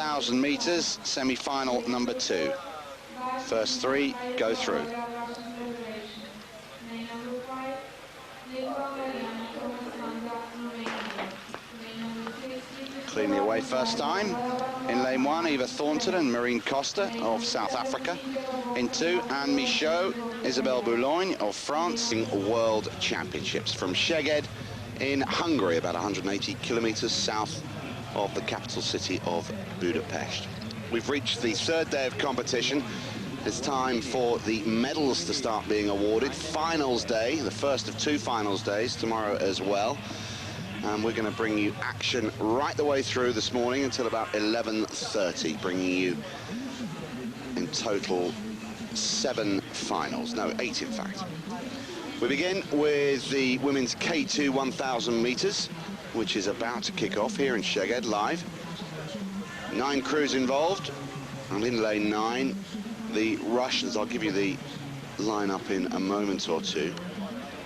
1,000 meters, semi-final number 2. First 3 go through. Cleanly away first time. In lane 1, Eva Thornton and Maureen Costa of South Africa. In 2, Anne Michaud, Isabelle Boulogne of France. World Championships from Szeged in Hungary, about 180 kilometers south of the capital city of Budapest. We've reached the 3rd day of competition. It's time for the medals to start being awarded. Finals day, the first of 2 finals days, tomorrow as well. And we're going to bring you action right the way through this morning until about 11:30, bringing you in total 7 finals. No, 8 in fact. We begin with the women's K2 1,000 meters, which is about to kick off here in Szeged live. 9 crews involved, and in lane 9, the Russians. I'll give you the lineup in a moment or two.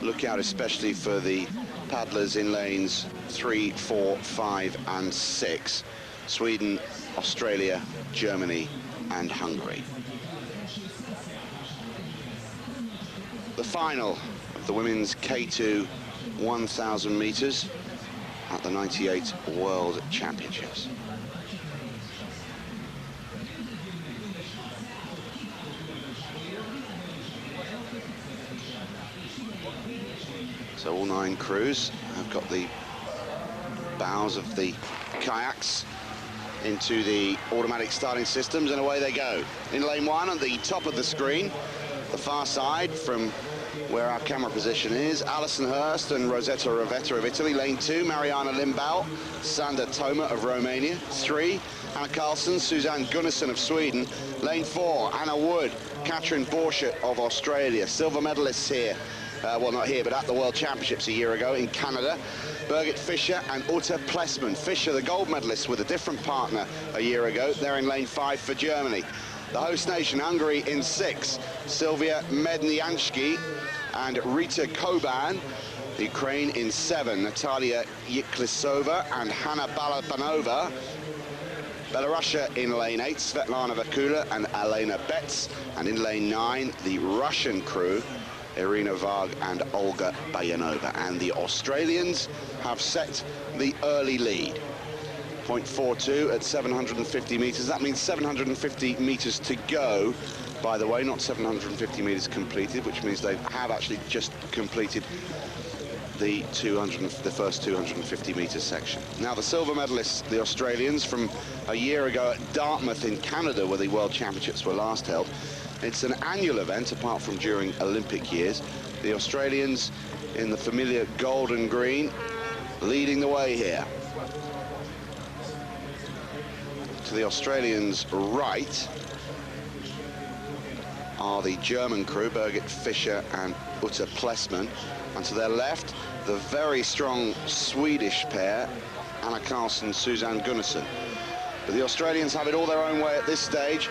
Look out especially for the paddlers in lanes 3, 4, 5 and 6. Sweden, Australia, Germany and Hungary. The final of the women's K2 1,000 meters at the 98 World Championships. So all 9 crews have got the bows of the kayaks into the automatic starting systems, and away they go. In lane 1, on the top of the screen, the far side from where our camera position is, Alison Hurst and Rosetta Rovetta of Italy. Lane 2, Mariana Limbau, Sandra Toma of Romania. 3, Anna Karlsson, Suzanne Gunnarsson of Sweden. Lane 4, Anna Wood, Katrin Borchert of Australia. Silver medalists here. Well, not here, but at the World Championships a year ago in Canada. Birgit Fischer and Ute Plessmann. Fischer, the gold medalist, with a different partner a year ago. They're in lane 5 for Germany. The host nation, Hungary, in 6. Sylvia Medniansky and Rita Koban. The Ukraine in 7. Natalia Yeklisova and Hanna Balabanova. Belarusia in lane 8. Svetlana Vakula and Elena Betts. And in lane 9, the Russian crew, Irina Varg and Olga Bayanova. And the Australians have set the early lead. 0.42 at 750 meters. That means 750 meters to go, by the way, not 750 meters completed, which means they have actually just completed the first 250 meter section. Now the silver medalists, the Australians, from a year ago at Dartmouth in Canada, where the World Championships were last held. It's an annual event, apart from during Olympic years. The Australians in the familiar gold and green, leading the way here. To the Australians' right are the German crew, Birgit Fischer and Ute Plessmann. And to their left, the very strong Swedish pair, Anna Karlsson, Suzanne Gunnarsson. But the Australians have it all their own way at this stage.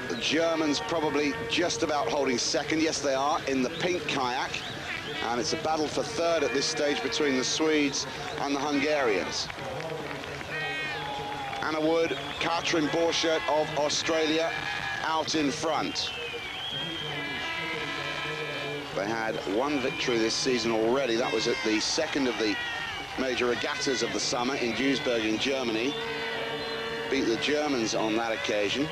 The Germans probably just about holding second. Yes, they are, in the pink kayak. And it's a battle for third at this stage between the Swedes and the Hungarians. Anna Wood, Katrin Borchert of Australia out in front. They had 1 victory this season already. That was at the second of the major regattas of the summer in Duisburg in Germany. Beat the Germans on that occasion.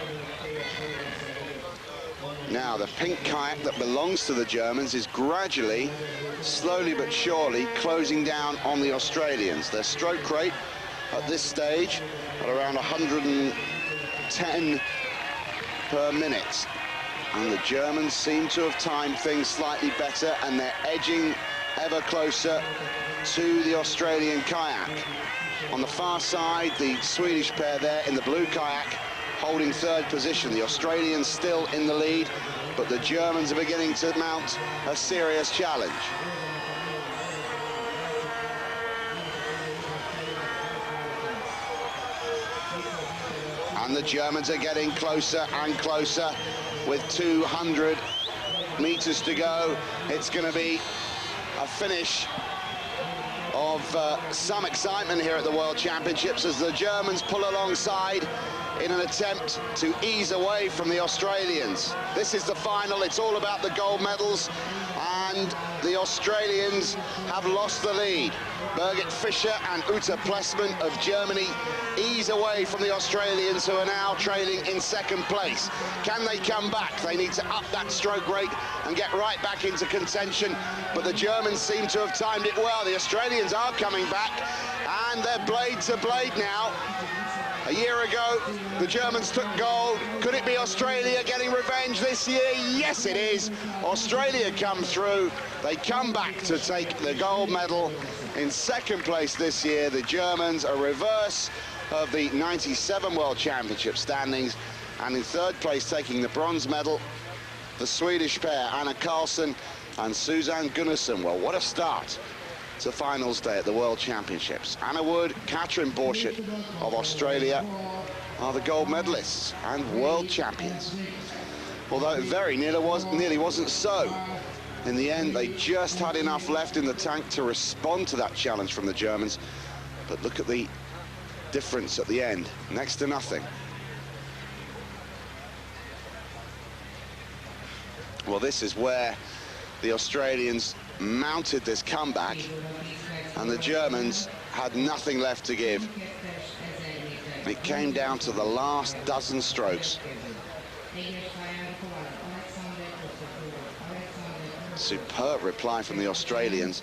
Now, the pink kayak that belongs to the Germans is gradually, slowly but surely, closing down on the Australians. Their stroke rate at this stage at around 110 per minute. And the Germans seem to have timed things slightly better, and they're edging ever closer to the Australian kayak. On the far side, the Swedish pair there in the blue kayak holding third position. The Australians still in the lead, but the Germans are beginning to mount a serious challenge. And the Germans are getting closer and closer. With 200 meters to go, it's going to be a finish of some excitement here at the World Championships as the Germans pull alongside in an attempt to ease away from the Australians. This is the final, it's all about the gold medals, and the Australians have lost the lead. Birgit Fischer and Ute Plessmann of Germany ease away from the Australians, who are now trailing in second place. Can they come back? They need to up that stroke rate and get right back into contention, but the Germans seem to have timed it well. The Australians are coming back, and they're blade to blade now. A year ago, the Germans took gold. Could it be Australia getting revenge this year? Yes, it is. Australia come through. They come back to take the gold medal. In second place this year, the Germans, a reverse of the '97 World Championship standings. And in third place, taking the bronze medal, the Swedish pair, Anna Karlsson and Susanne Gunnarsson. Well, what a start to finals day at the World Championships. Anna Wood, Katrin Borchert of Australia are the gold medalists and world champions. Although it very nearly wasn't so. In the end, they just had enough left in the tank to respond to that challenge from the Germans. But look at the difference at the end, next to nothing. Well, this is where the Australians mounted this comeback, and the Germans had nothing left to give. It came down to the last dozen strokes. Superb reply from the Australians,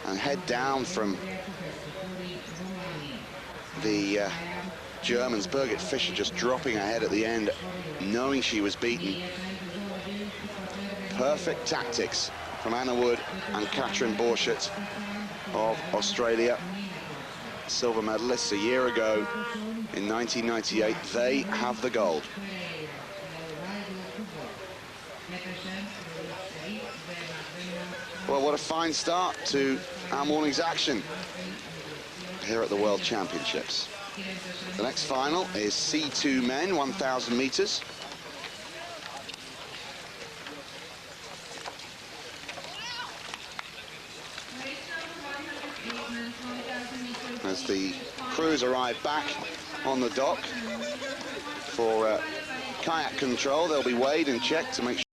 and head down from the Germans. Birgit Fischer just dropping ahead at the end, knowing she was beaten. Perfect tactics from Anna Wood and Katrin Borchert of Australia. Silver medalists a year ago in 1998. They have the gold. Well, what a fine start to our morning's action here at the World Championships. The next final is C2 men, 1,000 meters. As the crews arrive back on the dock for kayak control, they'll be weighed and checked to make sure